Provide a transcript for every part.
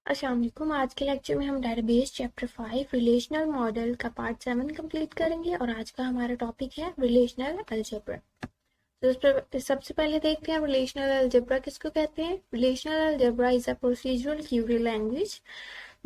अस्सलाम वालेकुम। आज के लेक्चर में हम डेटाबेस चैप्टर 5 रिलेशनल मॉडल का पार्ट 7 कंप्लीट करेंगे और आज का हमारा टॉपिक है रिलेशनल अलजेब्रा। तो इस पर सबसे पहले देखते हैं रिलेशनल अलजेब्रा किसको कहते हैं। Relational algebra is a procedural query language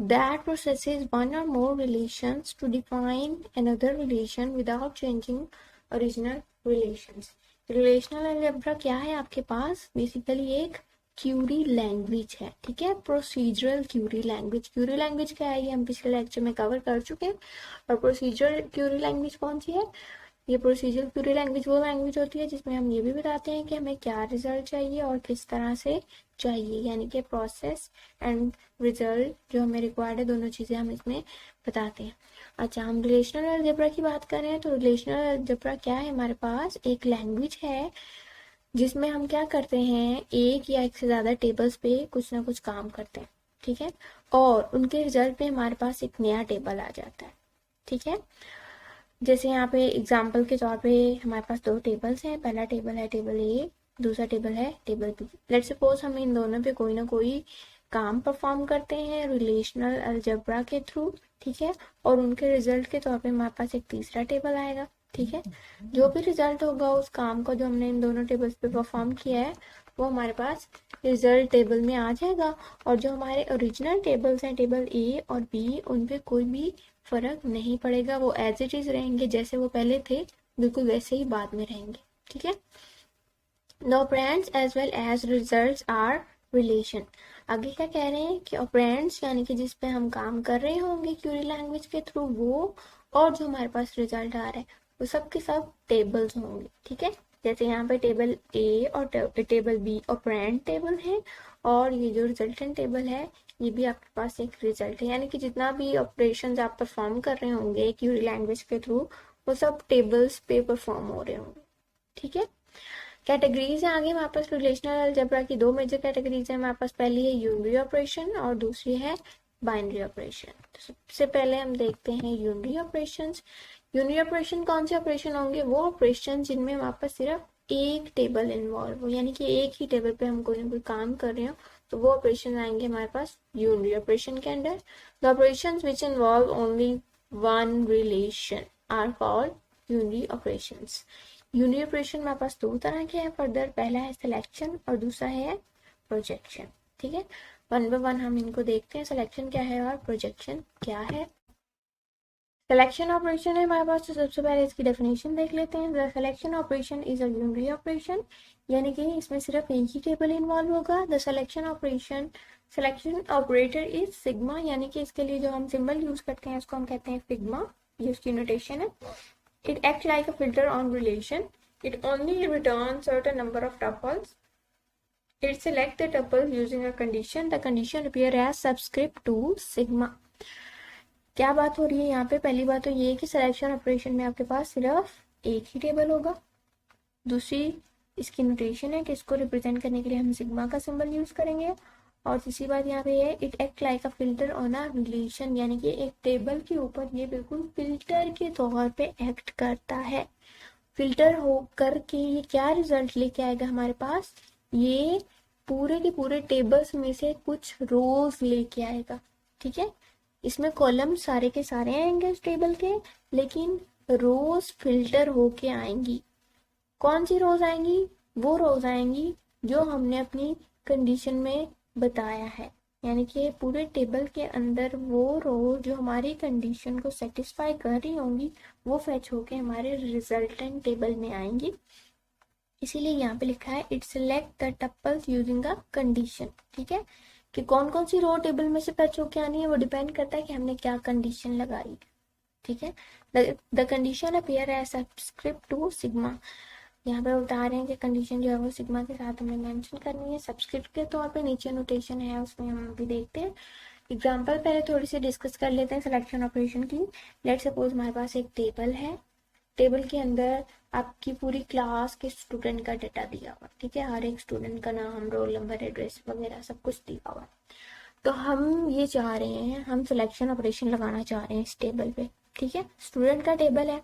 that processes one or more relations to define another relation without changing original relations। Relational algebra क्या है आपके पास? बेसिकली एक क्यूरी लैंग्वेज है, ठीक है। Procedural Curie language, Curie language क्या है ये हम पिछले लेक्चर में कवर कर चुके हैं। और प्रोसीजरल क्यूरी लैंग्वेज कौन सी है? ये प्रोसीजरल क्यूरी लैंग्वेज वो लैंग्वेज होती है जिसमें हम ये भी बताते हैं कि हमें क्या रिजल्ट चाहिए और किस तरह से चाहिए, यानी कि प्रोसेस एंड रिजल्ट जो हमें रिक्वायर्ड है, दोनों चीज़ें हम इसमें बताते हैं। अच्छा, हम रिलेशनल अलजेब्रा की बात कर रहे हैं तो रिलेशनल अलजेब्रा क्या है? हमारे पास एक लैंग्वेज है जिसमें हम क्या करते हैं, एक या एक से ज़्यादा टेबल्स पे कुछ ना कुछ काम करते हैं, ठीक है। और उनके रिजल्ट पे हमारे पास एक नया टेबल आ जाता है, ठीक है। जैसे यहाँ पे एग्जाम्पल के तौर पे हमारे पास दो टेबल्स हैं। पहला टेबल है टेबल ए, दूसरा टेबल है टेबल बी। लेट सपोज हम इन दोनों पे कोई ना कोई काम परफॉर्म करते हैं रिलेशनल अलजेब्रा के थ्रू, ठीक है। और उनके रिजल्ट के तौर पे हमारे पास एक तीसरा टेबल आएगा, ठीक है। जो भी रिजल्ट होगा उस काम को जो हमने इन दोनों टेबल्स पे परफॉर्म किया है वो हमारे पास रिजल्ट टेबल में आ जाएगा। और जो हमारे ओरिजिनल टेबल्स हैं टेबल ए और बी, उन पे कोई भी फर्क नहीं पड़ेगा, वो एज इट इज रहेंगे, जैसे वो पहले थे बिल्कुल वैसे ही बाद में रहेंगे, ठीक है। The operands as well as results are relation. आगे क्या कह रहे हैं कि ऑपरेंड्स यानी कि जिस पे हम काम कर रहे होंगे क्यूरी लैंग्वेज के थ्रू वो, और जो हमारे पास रिजल्ट आ रहा है वो सब के सब टेबल्स होंगे, ठीक है। जैसे यहाँ पे टेबल ए और टेबल बी ऑपरेंड टेबल है, और ये जो रिजल्टेंट टेबल है ये भी आपके पास एक रिजल्ट है, यानी कि जितना भी ऑपरेशंस आप परफॉर्म कर रहे होंगे क्यूरी लैंग्वेज के थ्रू वो सब टेबल्स पे परफॉर्म हो रहे होंगे, ठीक है। कैटेगरीज है आगे हमारे पास रिलेशनल अलजेब्रा की। दो मेजर कैटेगरीज है हमारे पास, पहली है यूनरी ऑपरेशन और दूसरी है बाइनरी ऑपरेशन। तो सबसे पहले हम देखते हैं यूनरी ऑपरेशंस। यूनरी ऑपरेशन कौन से ऑपरेशन होंगे? वो ऑपरेशन जिनमें हमारे पास सिर्फ एक टेबल इन्वॉल्व हो, यानी कि एक ही टेबल पे हम कोई ना कोई काम कर रहे हो, तो वो ऑपरेशन आएंगे हमारे पास यूनरी ऑपरेशन के under. The operations which involve only one relation are called unary operations. Unit operation हमारे पास दो तरह के हैं फर्दर, पहला है सिलेक्शन और दूसरा है प्रोजेक्शन, ठीक है। वन बाय वन हम इनको देखते हैं, सिलेक्शन क्या है और प्रोजेक्शन क्या है। सिलेक्शन ऑपरेशन है हमारे पास, तो सबसे पहले इसकी डेफिनेशन देख लेते हैं। The selection operation is a unitary operation, यानी कि इसमें सिर्फ एक ही टेबल इन्वॉल्व होगा। The selection operation, selection operator is sigma, यानी कि इसके लिए जो हम सिंबल यूज करते हैं उसको हम कहते हैं सिग्मा, ये उसकी नोटेशन है। It acts like a filter on relation. It only returns certain number of tuples. It selects the tuples using a condition. The condition appear as subscript to sigma. क्या बात हो रही है यहाँ पे? पहली बात तो ये कि सिलेक्शन ऑपरेशन में आपके पास सिर्फ एक ही टेबल होगा। दूसरी इसकी नोटेशन है कि इसको रिप्रेजेंट करने के लिए हम सिग्मा का सिंबल यूज करेंगे। और तीसरी बात यहाँ पे है it act like a filter on a relation, यानी कि एक टेबल के ऊपर ये बिल्कुल फिल्टर के तौर पे एक्ट करता है। फिल्टर हो करके ये क्या रिजल्ट लेके आएगा हमारे पास? ये पूरे के पूरे टेबल्स में से कुछ रोज लेके आएगा, ठीक है। इसमें कॉलम सारे के सारे आएंगे इस टेबल के, लेकिन रोज फिल्टर होके आएंगी। कौन सी रोज आएंगी? वो रोज आएंगी जो हमने अपनी कंडीशन में बताया है, यानी कि पूरे टेबल के अंदर वो रो जो हमारी कंडीशन को सेटिस्फाई कर रही होंगी वो फैच होके हमारे रिजल्टेंट टेबल में आएंगी। इसीलिए यहाँ पे लिखा है it select the tuples using a condition, ठीक है। कि कौन कौन सी रो टेबल में से फैच होके आनी है वो डिपेंड करता है कि हमने क्या कंडीशन लगाई, ठीक है। The condition appear as subscript to sigma, यहाँ पे बता रहे हैं कि कंडीशन जो है वो सिग्मा के साथ हमें मेंशन करनी है सब्सक्रिप्ट के तौर पे। नीचे नोटेशन है उसमें हम भी देखते हैं। एग्जांपल पहले थोड़ी सी डिस्कस कर लेते हैं सिलेक्शन ऑपरेशन की। लेट सपोज हमारे पास एक टेबल है, टेबल के अंदर आपकी पूरी क्लास के स्टूडेंट का डाटा दिया हुआ, ठीक है। हर एक स्टूडेंट का नाम, रोल नंबर, एड्रेस वगैरह सब कुछ दिया हुआ। तो हम ये चाह रहे हैं, हम सिलेक्शन ऑपरेशन लगाना चाह रहे हैं इस टेबल पे, ठीक है। स्टूडेंट का टेबल है,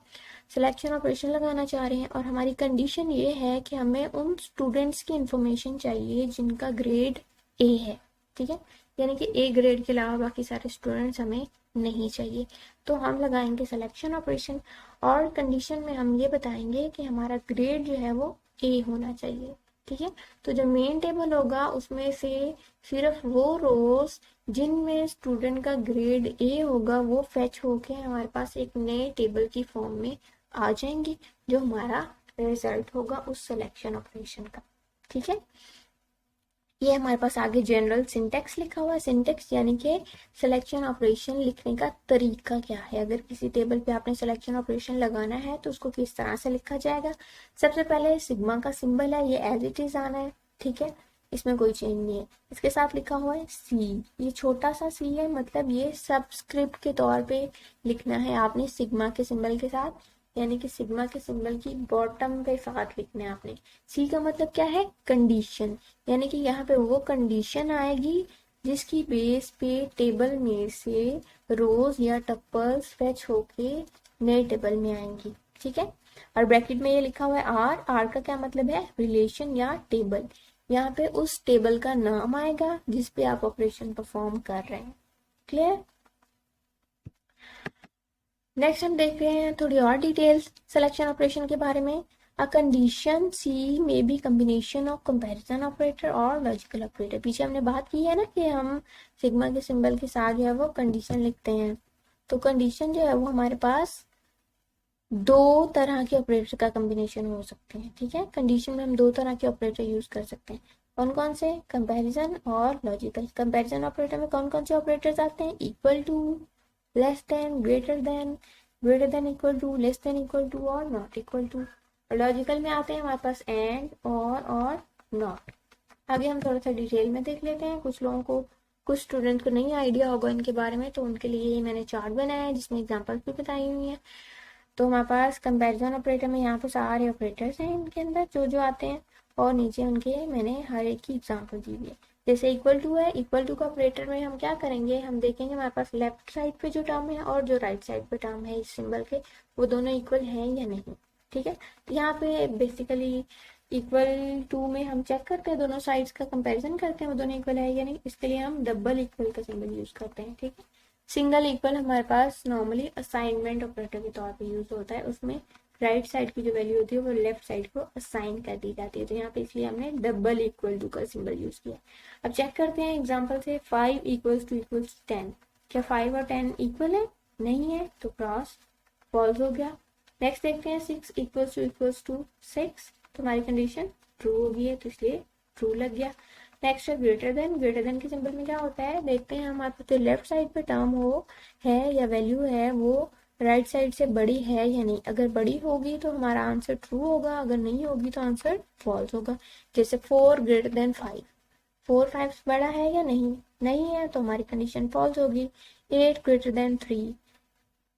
सिलेक्शन ऑपरेशन लगाना चाह रहे हैं और हमारी कंडीशन ये है कि हमें उन स्टूडेंट्स की इंफॉर्मेशन चाहिए जिनका ग्रेड ए है, ठीक है, यानी कि ए ग्रेड के अलावा बाकी सारे स्टूडेंट्स हमें नहीं चाहिए। तो हम लगाएंगे सिलेक्शन ऑपरेशन और कंडीशन में हम ये बताएंगे कि हमारा ग्रेड जो है वो ए होना चाहिए। ठीक है, तो जो मेन टेबल होगा उसमें से सिर्फ वो रोज जिनमें स्टूडेंट का ग्रेड ए होगा वो फेच होके हमारे पास एक नए टेबल की फॉर्म में आ जाएंगी, जो हमारा रिजल्ट होगा उस सिलेक्शन ऑपरेशन का। ठीक है, ये हमारे पास आगे जनरल सिंटेक्स लिखा हुआ है। सिंटेक्स यानी कि सिलेक्शन ऑपरेशन लिखने का तरीका क्या है। अगर किसी टेबल पे आपने सिलेक्शन ऑपरेशन लगाना है तो उसको किस तरह से लिखा जाएगा। सबसे पहले सिग्मा का सिंबल है, ये एज इट इज आना है। ठीक है, इसमें कोई चेंज नहीं है। इसके साथ लिखा हुआ है सी, ये छोटा सा सी है, मतलब ये सबस्क्रिप्ट के तौर पे लिखना है आपने सिग्मा के सिंबल के साथ, यानी कि सिग्मा के सिंबल की बॉटम पे साथ लिखना है आपने। सी का मतलब क्या है, कंडीशन, यानी कि यहाँ पे वो कंडीशन आएगी जिसकी बेस पे टेबल में से रोज या टप्पल्स फेच होके नए टेबल में आएंगी। ठीक है, और ब्रैकेट में ये लिखा हुआ है आर। आर का क्या मतलब है, रिलेशन या टेबल। यहाँ पे उस टेबल का नाम आएगा जिसपे आप ऑपरेशन परफॉर्म कर रहे हैं। क्लियर। नेक्स्ट हम देख रहे हैं थोड़ी और डिटेल्स सिलेक्शन ऑपरेशन के बारे में। अ कंडीशन सी में be combination of comparison operator और लॉजिकल ऑपरेटर। पीछे हमने बात की है ना कि हम सिग्मा के सिंबल के साथ जो है वो कंडीशन लिखते हैं। तो कंडीशन जो है वो हमारे पास दो तरह के ऑपरेटर का कॉम्बिनेशन हो सकते हैं। ठीक है, कंडीशन में हम दो तरह के ऑपरेटर यूज कर सकते हैं। कौन कौन से, कंपैरिजन और लॉजिकल। कंपैरिजन ऑपरेटर में कौन कौन से ऑपरेटर्स आते हैं, equal to, less than, greater than equal to, less than equal to और नॉट इक्वल टू। लॉजिकल में आते हैं हमारे पास एंड और नॉट। आगे हम थोड़ा सा डिटेल में देख लेते हैं। कुछ लोगों को, कुछ स्टूडेंट को नहीं आइडिया होगा इनके बारे में, तो उनके लिए मैंने चार्ट बनाया है जिसमें एग्जांपल्स भी बताई हुई हैं। तो हमारे पास कंपैरिजन ऑपरेटर में यहाँ पे सारे ऑपरेटर्स हैं इनके अंदर जो जो आते हैं, और नीचे उनके मैंने हर एक की एग्जांपल दी हुई है। जैसे इक्वल टू है, इक्वल टू का ऑपरेटर में हम क्या करेंगे, हम देखेंगे हमारे पास लेफ्ट साइड पे जो टर्म है और जो राइट साइड पे टर्म है इस सिंबल के, वो दोनों इक्वल हैं या नहीं। ठीक है, तो यहाँ पे बेसिकली इक्वल टू में हम चेक करते हैं, दोनों साइड्स का कंपैरिजन करते हैं वो दोनों इक्वल है या नहीं। इसके लिए हम डबल इक्वल का सिंबल यूज करते हैं। ठीक है, सिंगल इक्वल हमारे पास नॉर्मली असाइनमेंट ऑपरेटर के तौर पे यूज होता है। उसमें राइट साइड की जो वैल्यू होती है वो लेफ्ट साइड को असाइन कर दी जाती है। तो यहाँ पे इसलिए हमने डबल इक्वल टू का सिंबल यूज किया। अब चेक करते हैं एग्जांपल से, 5 इक्वल्स टू 10। क्या 5 और 10 इक्वल है, नहीं है, तो क्रॉस फॉल्स हो गया। नेक्स्ट देखते हैं 6 इक्वल्स टू 6, तो हमारी कंडीशन ट्रू हो गई है, तो इसलिए ट्रू लग गया। नेक्स्ट है ग्रेटर देन के सिंबल में क्या होता है, देखते हैं हमारे पास जो लेफ्ट साइड पे टर्म हो है या वैल्यू है वो राइट साइड से बड़ी है या नहीं। अगर बड़ी होगी तो हमारा आंसर ट्रू होगा, अगर नहीं होगी तो आंसर फॉल्स होगा। जैसे 4 ग्रेटर देन 5, 4 5 बड़ा है या नहीं, नहीं है, तो हमारी कंडीशन फॉल्स होगी। 8 ग्रेटर देन 3,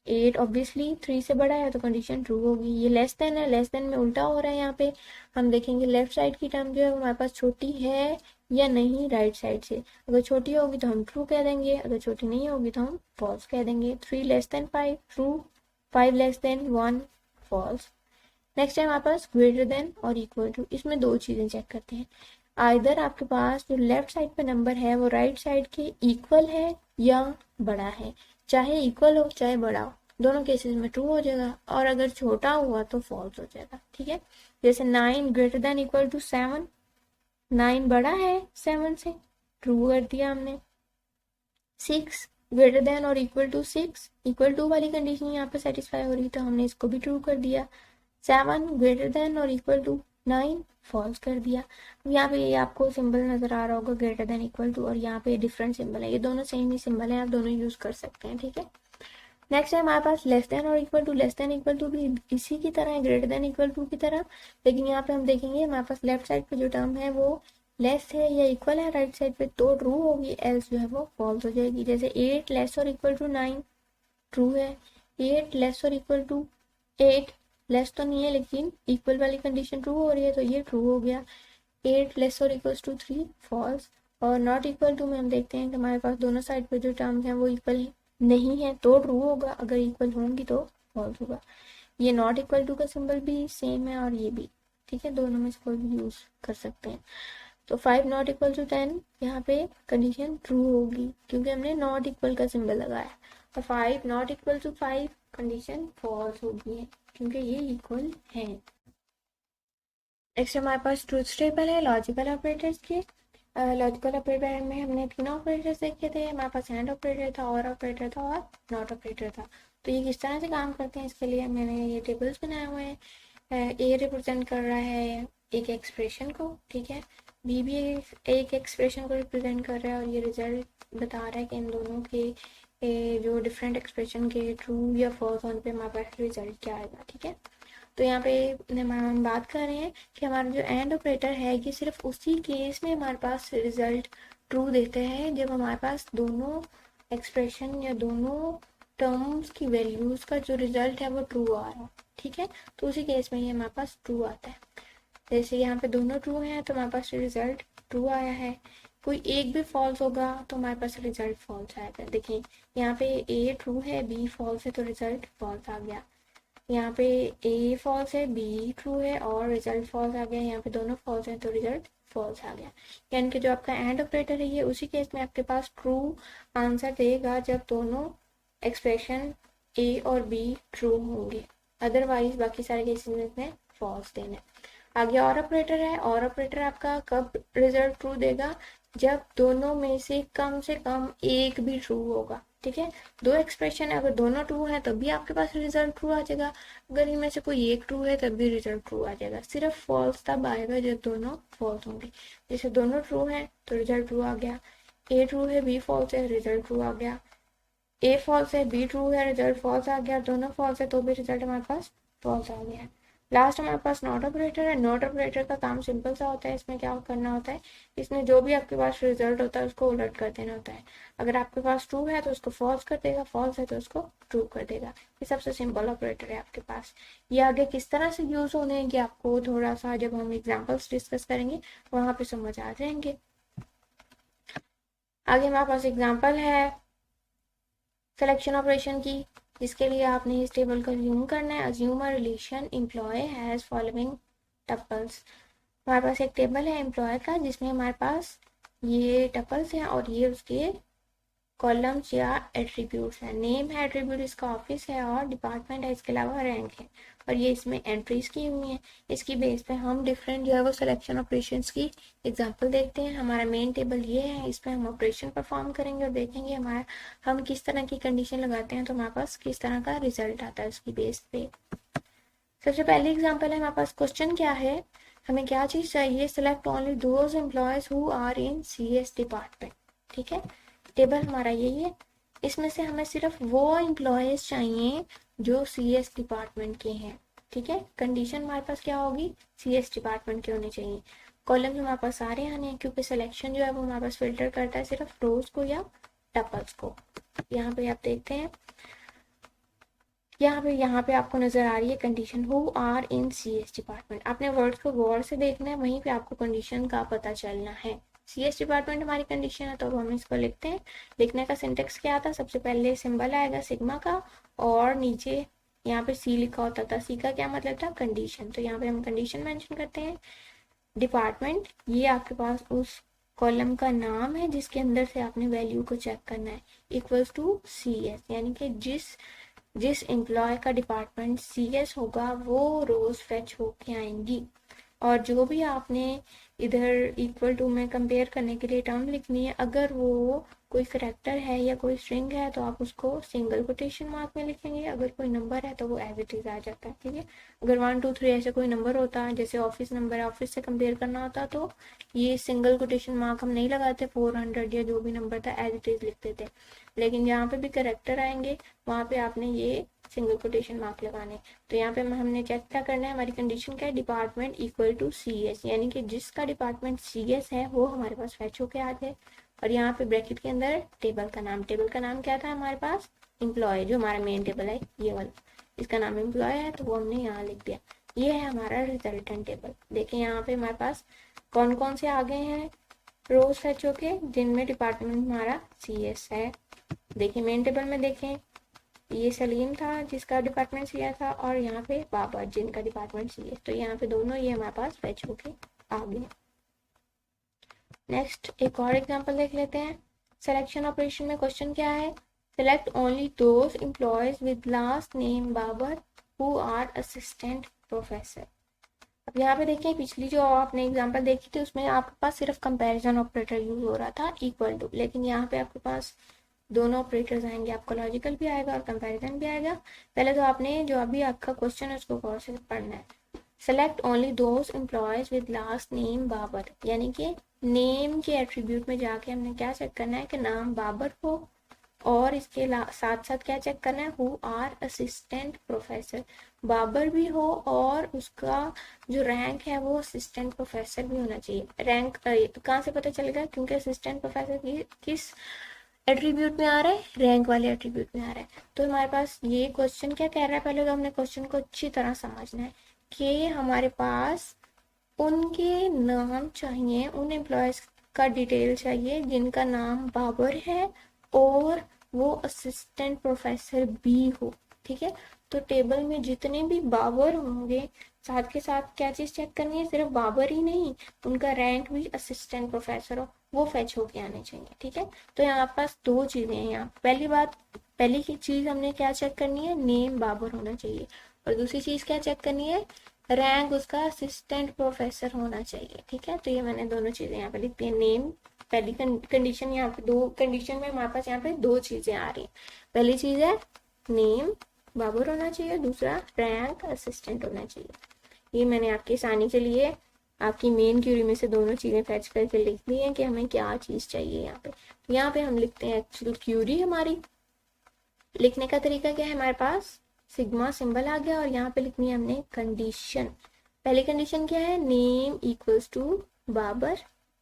8 ऑब्वियसली 3 से बड़ा है तो कंडीशन ट्रू होगी। ये लेस देन है, लेस देन में उल्टा हो रहा है। यहाँ पे हम देखेंगे लेफ्ट साइड की टर्म जो है हमारे पास छोटी है या नहीं राइट साइड से। अगर छोटी होगी तो हम ट्रू कह देंगे, अगर छोटी नहीं होगी तो हम फॉल्स कह देंगे। 3 less than 5 true, 5 less than 1 false. Next है हमारे पास ग्रेटर देन और इक्वल टू। इसमें दो चीजें चेक करते हैं, आइदर आपके पास जो लेफ्ट साइड पे नंबर है वो राइट साइड के इक्वल है या बड़ा है। चाहे इक्वल हो चाहे बड़ा हो, दोनों केसेस में ट्रू हो जाएगा, और अगर छोटा हुआ तो फॉल्स हो जाएगा। ठीक है, जैसे 9 ग्रेटर देन इक्वल टू 7, 9 बड़ा है 7 से, ट्रू कर दिया हमने। 6 ग्रेटर देन और इक्वल टू 6, इक्वल टू वाली कंडीशन यहाँ पे सेटिस्फाई हो रही तो हमने इसको भी ट्रू कर दिया। 7 ग्रेटर देन और इक्वल टू 9, फॉल्स कर दिया। यहाँ पे ये आपको सिंबल नजर आ रहा होगा ग्रेटर देन इक्वल टू, और यहाँ पे डिफरेंट सिंबल है, ये दोनों सेम ही सिंबल है, आप दोनों यूज कर सकते हैं। ठीक है, नेक्स्ट है हमारे पास लेस देन और equal to. Less than equal to भी इसी की तरह है, ग्रेटर देन इक्वल टू की तरह, लेकिन यहाँ पे हम देखेंगे हमारे पास लेफ्ट साइड पे जो टर्म है वो लेस है या इक्वल है राइट साइड पे, तो ट्रू होगी, एल्स जो है वो फॉल्स हो जाएगी। जैसे 8 लेस और इक्वल टू 9, ट्रू है। 8 लेस और इक्वल टू 8, लेस तो नहीं है लेकिन इक्वल वाली कंडीशन ट्रू हो रही है तो ये ट्रू हो गया। 8 लेस और इक्वल टू 3, फॉल्स। और नॉट इक्वल टू में हम देखते हैं कि हमारे पास दोनों साइड पे जो टर्म्स हैं वो इक्वल है, नहीं है तो ट्रू होगा, अगर इक्वल होंगी तो फॉल्स होगा। ये नॉट इक्वल टू का सिंबल भी सेम है और ये भी। ठीक है, दोनों में से कोई भी यूज कर सकते हैं। तो 5 नॉट इक्वल टू 10, यहाँ पे कंडीशन ट्रू होगी क्योंकि हमने नॉट इक्वल का सिंबल लगाया, और 5 not equal to 5 condition false होगी क्योंकि ये इक्वल है। नेक्स्ट हमारे पास ट्रूथ टेबल है लॉजिकल ऑपरेटर्स के। लॉजिकल ऑपरेटर में हमने तीन ऑपरेटर्स देखे थे, हमारे पास एंड ऑपरेटर था, और ऑपरेटर था, और नॉट ऑपरेटर था। तो ये किस तरह से काम करते हैं इसके लिए मैंने ये टेबल्स बनाए हुए हैं। ए रिप्रेजेंट कर रहा है एक एक्सप्रेशन को, ठीक है, बी भी एक एक्सप्रेशन को रिप्रेजेंट कर रहा है, और ये रिजल्ट बता रहा है कि इन दोनों के जो डिफरेंट एक्सप्रेशन के ट्रू या फॉल्स होने पे हमारे पास रिजल्ट क्या आएगा, ठीक है। तो यहाँ पे हम बात कर रहे हैं कि हमारा जो एंड ऑपरेटर है ये सिर्फ उसी केस में हमारे पास रिजल्ट ट्रू देते हैं जब हमारे पास दोनों एक्सप्रेशन या दोनों टर्म्स की वैल्यूज का जो रिजल्ट है वो ट्रू आ रहा है, ठीक है। तो उसी केस में ये हमारे पास ट्रू आता है। जैसे यहाँ पे दोनों ट्रू हैं तो हमारे पास रिजल्ट ट्रू आया है, कोई एक भी फॉल्स होगा तो हमारे पास रिजल्ट फॉल्स आएगा। देखिए यहाँ पे ए ट्रू है, बी फॉल्स है, तो रिजल्ट फॉल्स आ गया। यहाँ पे ए फॉल्स है, बी ट्रू है, और रिजल्ट फॉल्स आ गया। यहाँ पे दोनों फॉल्स हैं तो रिजल्ट फॉल्स आ गया। यानी कि जो आपका एंड ऑपरेटर है ये उसी केस में आपके पास ट्रू आंसर देगा जब दोनों एक्सप्रेशन ए और बी ट्रू होंगे, अदरवाइज बाकी सारे केसेस में फॉल्स देना। आगे और ऑपरेटर है, और ऑपरेटर आपका कब रिजल्ट ट्रू देगा, जब दोनों में से कम एक भी ट्रू होगा, ठीक है। दो एक्सप्रेशन है, अगर दोनों ट्रू है तब भी आपके पास रिजल्ट ट्रू आ जाएगा, अगर इनमें से कोई एक ट्रू है तब भी रिजल्ट ट्रू आ जाएगा। सिर्फ फॉल्स तब आएगा जब दोनों फॉल्स होंगे। जैसे दोनों ट्रू है तो रिजल्ट ट्रू आ गया, ए ट्रू है बी फॉल्स है रिजल्ट ट्रू आ गया, ए फॉल्स है बी ट्रू है रिजल्ट फॉल्स आ गया, दोनों फॉल्स है तो भी रिजल्ट हमारे पास फॉल्स आ गया। लास्ट हमारे पास नॉट ऑपरेटर है। नॉट ऑपरेटर का काम सिंपल सा होता है, इसमें क्या करना होता है, इसमें जो भी आपके पास रिजल्ट होता है उसको उलट कर देना होता है। अगर आपके पास ट्रू है तो उसको फॉल्स कर देगा, फॉल्स है तो उसको ट्रू कर देगा। ये सबसे सिंपल ऑपरेटर है आपके पास। ये आगे किस तरह से यूज होने हैं आपको थोड़ा सा जब हम एग्जाम्पल्स डिस्कस करेंगे वहां पे समझ आ जाएंगे। आगे हमारे पास एग्जाम्पल है सिलेक्शन ऑपरेशन की, जिसके लिए आपने इस टेबल को अज्यूम करना है। Assume a relation employ has following tuples. हमारे पास एक टेबल है एम्प्लॉय का जिसमें हमारे पास ये टपल्स हैं और ये उसके कॉलम्स या एट्रीब्यूट्स हैं। नेम है, एट्रीब्यूट इसका ऑफिस है, और डिपार्टमेंट है, इसके अलावा रैंक है, और ये इसमें एंट्रीज की हुई हैं। इसकी बेस पे हम डिफरेंट जो है वो सिलेक्शन ऑपरेशंस की एग्जांपल देखते हैं। हमारा मेन टेबल ये है, इस पर हम ऑपरेशन परफॉर्म करेंगे और देखेंगे हमारा हम किस तरह की कंडीशन लगाते हैं तो हमारे पास किस तरह का रिजल्ट आता है उसकी बेस पे। सबसे पहली एग्जाम्पल है हमारे पास, क्वेश्चन क्या है, हमें क्या चीज चाहिए, select only those employees who are in CS department, ठीक है। टेबल हमारा यही है, इसमें से हमें सिर्फ वो एम्प्लॉयज चाहिए जो CS डिपार्टमेंट के हैं, ठीक है। कंडीशन हमारे पास क्या होगी, CS डिपार्टमेंट के होने चाहिए। कॉलम हमारे पास सारे आने हैं क्योंकि सिलेक्शन जो है वो हमारे पास फिल्टर करता है सिर्फ रोज को या टपल्स को। यहाँ पे आप देखते हैं, यहाँ पे आपको नजर आ रही है condition who are in CS department. आपने वर्ड्स को गौर से देखना है, वहीं पे आपको कंडीशन का पता चलना है। CS डिपार्टमेंट हमारी कंडीशन है तो अब हम इसको लिखते हैं। लिखने का सिंटेक्स क्या था, सबसे पहले सिंबल आएगा सिग्मा का, और नीचे यहाँ पे C लिखा होता था। C का क्या मतलब था, कंडीशन। तो यहाँ पे हम कंडीशन मेंशन करते हैं। डिपार्टमेंट ये आपके पास उस कॉलम का नाम है जिसके अंदर से आपने वैल्यू को चेक करना है, इक्वल्स टू CS, यानी कि जिस एम्प्लॉय का डिपार्टमेंट CS होगा वो रोज फेच होके आएंगी। और जो भी आपने इधर इक्वल टू में कंपेयर करने के लिए टर्म लिखनी है, अगर वो कोई करेक्टर है या कोई स्ट्रिंग है तो आप उसको सिंगल कोटेशन मार्क में लिखेंगे, अगर कोई नंबर है तो वो एज इट इज आ जाता है, ठीक है। अगर 1 2 3 ऐसे कोई नंबर होता है, जैसे ऑफिस नंबर है, ऑफिस से कंपेयर करना होता तो ये सिंगल कोटेशन मार्क हम नहीं लगाते, 400 या जो भी नंबर था एज इट इज लिखते थे। लेकिन जहाँ पे भी करेक्टर आएंगे वहाँ पे आपने ये सिंगल कोटेशन मार्क लगाने। तो यहाँ पे हमने चेक क्या करना है, हमारी कंडीशन क्या है, डिपार्टमेंट इक्वल टू CS, यानी कि जिसका डिपार्टमेंट CS है वो हमारे पास फेच होके आ जाए। और यहाँ पे ब्रैकेट के अंदर टेबल का नाम क्या था हमारे पास, एम्प्लॉय, जो हमारा मेन टेबल है ये वाला, इसका नाम एम्प्लॉय है तो वो हमने यहाँ लिख दिया। ये है हमारा रिजल्टेंट टेबल। देखिए यहाँ पे हमारे पास कौन कौन से आ गए हैं रोज फेच होके, जिनमें डिपार्टमेंट हमारा CS है। देखिए मेन टेबल में देखें, ये सलीम था जिसका डिपार्टमेंट CS था, और यहाँ पे बाबा जिनका डिपार्टमेंट CS, तो यहाँ पे दोनों ये हमारे पास फेच होके आ गए। नेक्स्ट एक और एग्जांपल देख लेते हैं। सिलेक्शन ऑपरेशन में क्वेश्चन क्या है, select only those employees with last name Babar who are assistant professor. अब यहाँ पे देखिए पिछली जो आपने एग्जांपल देखी थी उसमें आपके पास सिर्फ कंपैरिजन ऑपरेटर यूज हो रहा था इक्वल टू, लेकिन यहाँ पे आपके पास दोनों ऑपरेटर्स आएंगे, आपका लॉजिकल भी आएगा और कंपैरिजन भी आएगा। पहले तो आपने जो अभी आपका क्वेश्चन है उसको गौर से पढ़ना है। Select only those employees with last name Babar, यानी कि नेम के एट्रीब्यूट में जाके हमने क्या चेक करना है कि नाम बाबर हो, और इसके साथ साथ क्या चेक करना है, who are assistant professor, Babar भी हो और उसका जो रैंक है वो असिस्टेंट प्रोफेसर भी होना चाहिए। रैंक कहाँ से पता चलेगा, क्योंकि असिस्टेंट प्रोफेसर किस एट्रीब्यूट में आ रहा है, रैंक वाले एट्रीब्यूट में आ रहा है। तो हमारे पास ये क्वेश्चन क्या कह रहा है, पहले तो हमने क्वेश्चन को अच्छी तरह समझना है कि हमारे पास उनके नाम चाहिए, उन एम्प्लॉयज का डिटेल चाहिए जिनका नाम बाबर है और वो असिस्टेंट प्रोफेसर भी हो। ठीक है, तो टेबल में जितने भी बाबर होंगे साथ के साथ क्या चीज चेक करनी है, सिर्फ बाबर ही नहीं, उनका रैंक भी असिस्टेंट प्रोफेसर हो, वो फेच होके आने चाहिए। ठीक है, तो यहाँ पास दो चीजें हैं। यहाँ पहली बात, पहली की चीज हमने क्या चेक करनी है, नेम बाबर होना चाहिए, और दूसरी चीज क्या चेक करनी है, रैंक उसका असिस्टेंट प्रोफेसर होना चाहिए। ठीक है, तो ये मैंने दोनों चीजें यहाँ पे लिख दी है। नेम पहली कंडीशन, यहाँ पे दो कंडीशन में हमारे पास यहाँ पे दो चीजें आ रही हैं। पहली चीज है नेम बाबर होना चाहिए, दूसरा रैंक असिस्टेंट होना चाहिए। ये मैंने आपकी आसानी के लिए आपकी मेन क्यूरी में से दोनों चीजें फैच करके लिख दी है कि हमें क्या चीज चाहिए। यहाँ पे हम लिखते हैं एक्चुअल क्यूरी। हमारी लिखने का तरीका क्या है, हमारे पास सिग्मा सिंबल आ गया और यहाँ पे लिखनी है हमने कंडीशन। पहली कंडीशन क्या है, नेम इक्वल्स टू बाबर।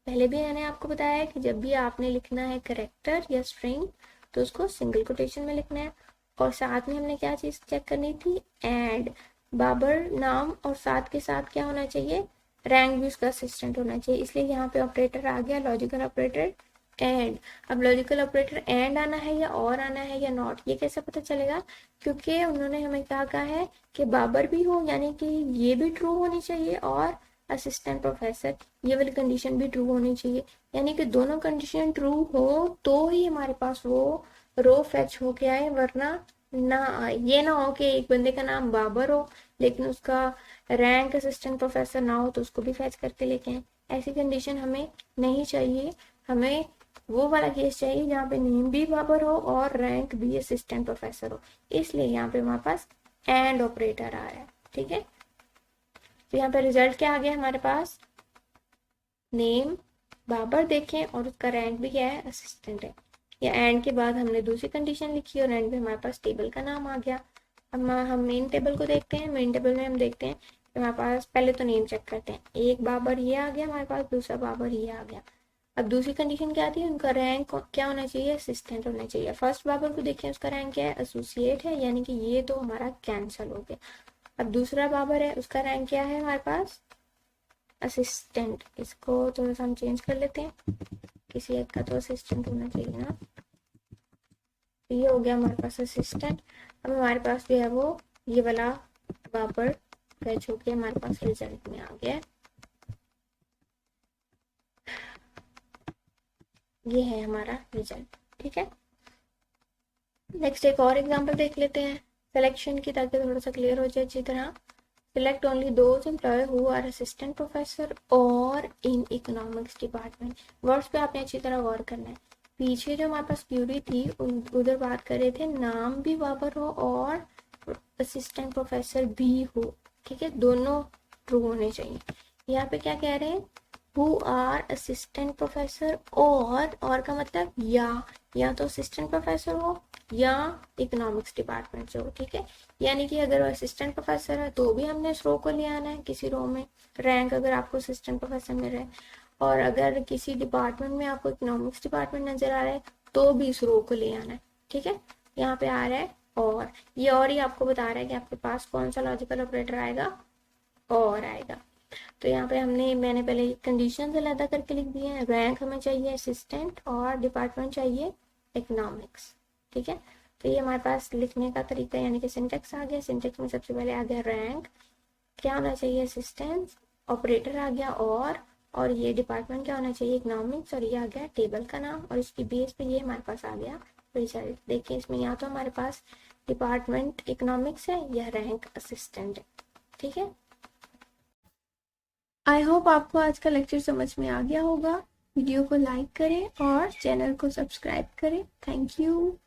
पहले भी मैंने आपको बताया है कि जब भी आपने लिखना है करेक्टर या स्ट्रिंग तो उसको सिंगल कोटेशन में लिखना है, और साथ में हमने क्या चीज चेक करनी थी, एंड बाबर नाम और साथ के साथ क्या होना चाहिए, रैंक भी उसका असिस्टेंट होना चाहिए। इसलिए यहाँ पे ऑपरेटर आ गया, लॉजिकल ऑपरेटर एंड। अब लॉजिकल ऑपरेटर एंड आना है या और आना है या नॉट, ये कैसे पता चलेगा, क्योंकि उन्होंने हमें क्या कहा है कि बाबर भी हो, यानी कि ये भी ट्रू होनी चाहिए, और असिस्टेंट प्रोफेसर ये वाली कंडीशन भी ट्रू होनी चाहिए। यानी कि दोनों कंडीशन ट्रू हो तो ही हमारे पास वो रो फेच होके आए, वरना ना आए। ये ना हो कि एक बंदे का नाम बाबर हो लेकिन उसका रैंक असिस्टेंट प्रोफेसर ना हो तो उसको भी फेच करके लेके आए। ऐसी कंडीशन हमें नहीं चाहिए। हमें वो वाला केस चाहिए जहाँ पे नेम भी बाबर हो और रैंक भी असिस्टेंट प्रोफेसर हो। इसलिए यहाँ पे हमारे पास एंड ऑपरेटर आ रहा है। ठीक है, तो यहाँ पे रिजल्ट क्या आ गया हमारे पास, नेम बाबर देखें और उसका रैंक भी क्या है, असिस्टेंट है। या एंड के बाद हमने दूसरी कंडीशन लिखी और एंड में हमारे पास टेबल का नाम आ गया। अब हम मेन टेबल को देखते हैं। मेन टेबल में हम देखते हैं हमारे पास, पहले तो नेम चेक करते हैं, एक बाबर ये आ गया हमारे पास, दूसरा बाबर ये आ गया। अब दूसरी कंडीशन क्या थी, उनका रैंक क्या होना चाहिए, असिस्टेंट होना चाहिए। फर्स्ट बाबर को देखें, उसका रैंक क्या है, एसोसिएट है, यानी कि ये तो हमारा कैंसिल हो गया। अब दूसरा बाबर है, उसका रैंक क्या है हमारे पास, असिस्टेंट। इसको थोड़ा सा हम चेंज कर लेते हैं, किसी एक का तो असिस्टेंट होना चाहिए ना। ये हो गया हमारे पास असिस्टेंट। अब हमारे पास जो है वो ये वाला बाबर फैच होके हमारे पास रिजल्ट में आ गया। ये है हमारा रिजल्ट। ठीक है, नेक्स्ट एक और एग्जांपल देख लेते हैं सिलेक्शन की, ताकि थोड़ा सा क्लियर हो जाए अच्छी तरह। Select only those employ who are assistant professor और इन इकोनॉमिक्स डिपार्टमेंट। वर्ड्स पे आपने अच्छी तरह गौर करना है। पीछे जो हमारे पास क्यूरी थी उधर बात कर रहे थे नाम भी बाबर हो और असिस्टेंट प्रोफेसर भी हो। ठीक है, दोनों ट्रू होने चाहिए। यहाँ पे क्या कह रहे हैं, हु आर असिस्टेंट प्रोफेसर, और का मतलब या तो असिस्टेंट प्रोफेसर हो या इकोनॉमिक्स डिपार्टमेंट से हो। ठीक है, यानी कि अगर वो असिस्टेंट प्रोफेसर है तो भी हमने इस रो को ले आना है, किसी रो में रैंक अगर आपको असिस्टेंट प्रोफेसर मिल रहा है, और अगर किसी डिपार्टमेंट में आपको इकोनॉमिक्स डिपार्टमेंट नजर आ रहा है तो भी इस रो को ले आना है। ठीक है, यहाँ पे आ रहा है और ये, और ही आपको बता रहा है कि आपके पास कौन सा लॉजिकल ऑपरेटर आएगा, और आएगा। तो यहाँ पे मैंने पहले कंडीशन अलग करके लिख दिए हैं। रैंक हमें चाहिए असिस्टेंट और डिपार्टमेंट चाहिए इकोनॉमिक्स। ठीक है, तो ये हमारे पास लिखने का तरीका यानी कि सिंटेक्स आ गया। सिंटेक्स में सबसे पहले आ गया रैंक, क्या होना चाहिए, असिस्टेंट, ऑपरेटर आ गया और और ये डिपार्टमेंट क्या होना चाहिए, इकोनॉमिक्स, और ये आ गया टेबल का नाम, और इसकी बेस पे ये हमारे पास आ गया रिजल्ट। देखिए इसमें या तो हमारे पास डिपार्टमेंट इकोनॉमिक्स है या रैंक असिस्टेंट है। ठीक है, आई होप आपको आज का लेक्चर समझ में आ गया होगा। वीडियो को लाइक करें और चैनल को सब्सक्राइब करें। Thank you.